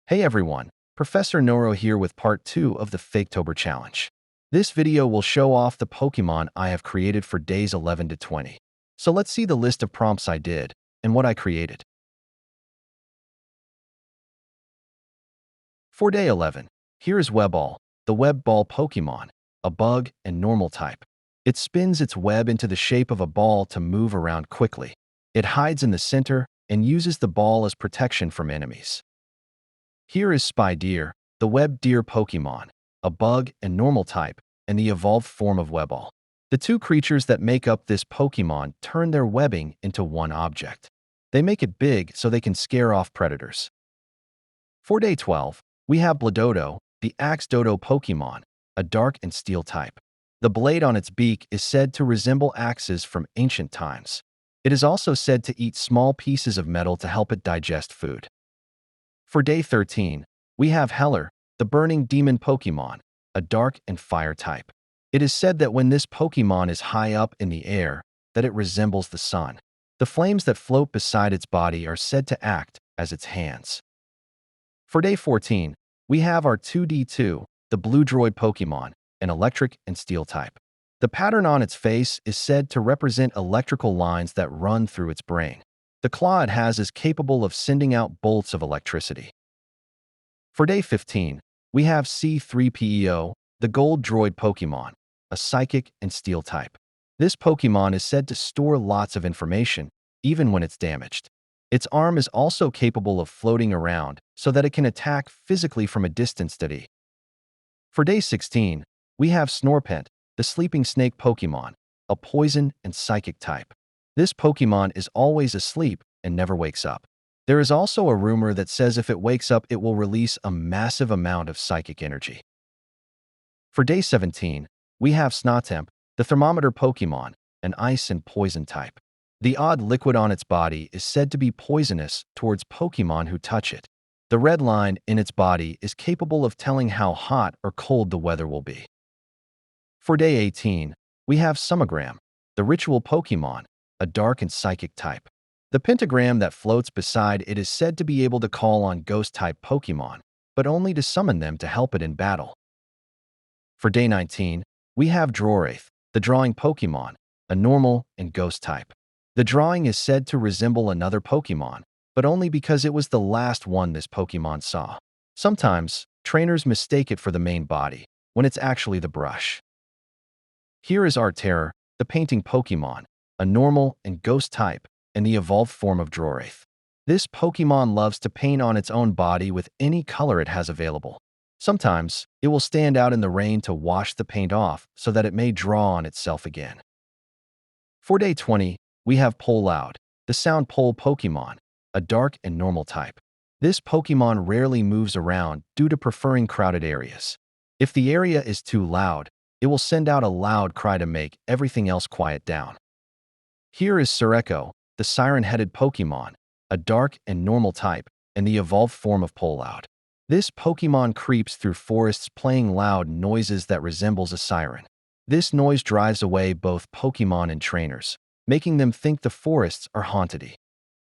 Hey everyone, Professor Noro here with part 2 of the Faketober challenge. This video will show off the Pokemon I have created for days 11 to 20. So let's see the list of prompts I did and what I created. For day 11, here is Webball, the web ball Pokemon, a bug and normal type. It spins its web into the shape of a ball to move around quickly. It hides in the center and uses the ball as protection from enemies. Here is Spydeer, the web deer Pokemon, a bug and normal type, and the evolved form of Webball. The two creatures that make up this Pokemon turn their webbing into one object. They make it big so they can scare off predators. For day 12, we have Bladodo, the Axe Dodo Pokemon, a dark and steel type. The blade on its beak is said to resemble axes from ancient times. It is also said to eat small pieces of metal to help it digest food. For day 13, we have Heller, the Burning Demon Pokemon, a dark and fire type. It is said that when this Pokemon is high up in the air, that it resembles the sun. The flames that float beside its body are said to act as its hands. For day 14, we have our Pt2, the Blue Droid Pokemon, an electric and steel type. The pattern on its face is said to represent electrical lines that run through its brain. The claw it has is capable of sending out bolts of electricity. For day 15, we have C3PO, the Gold Droid Pokemon, a psychic and steel type. This Pokemon is said to store lots of information, even when it's damaged. Its arm is also capable of floating around so that it can attack physically from a distance. For day 16, we have Snorpent, the Sleeping Snake Pokemon, a poison and psychic type. This Pokemon is always asleep and never wakes up. There is also a rumor that says if it wakes up, it will release a massive amount of psychic energy. For day 17, we have Snotemp, the Thermometer Pokemon, an ice and poison type. The odd liquid on its body is said to be poisonous towards Pokemon who touch it. The red line in its body is capable of telling how hot or cold the weather will be. For day 18, we have Sumagram, the Ritual Pokemon, a dark and psychic type. The pentagram that floats beside it is said to be able to call on ghost-type Pokemon, but only to summon them to help it in battle. For day 19, we have Drorath, the Drawing Pokemon, a normal and ghost type. The drawing is said to resemble another Pokemon, but only because it was the last one this Pokemon saw. Sometimes, trainers mistake it for the main body, when it's actually the brush. Here is Arterror, the Painting Pokemon, a normal and ghost type, and the evolved form of Drorath. This Pokemon loves to paint on its own body with any color it has available. Sometimes, it will stand out in the rain to wash the paint off so that it may draw on itself again. For day 20, we have Poloud, the Sound Pole Pokemon, a dark and normal type. This Pokemon rarely moves around due to preferring crowded areas. If the area is too loud, it will send out a loud cry to make everything else quiet down. Here is Sureco, the Siren-Headed Pokemon, a dark and normal type, and the evolved form of Poloud. This Pokemon creeps through forests playing loud noises that resembles a siren. This noise drives away both Pokemon and trainers, making them think the forests are haunted.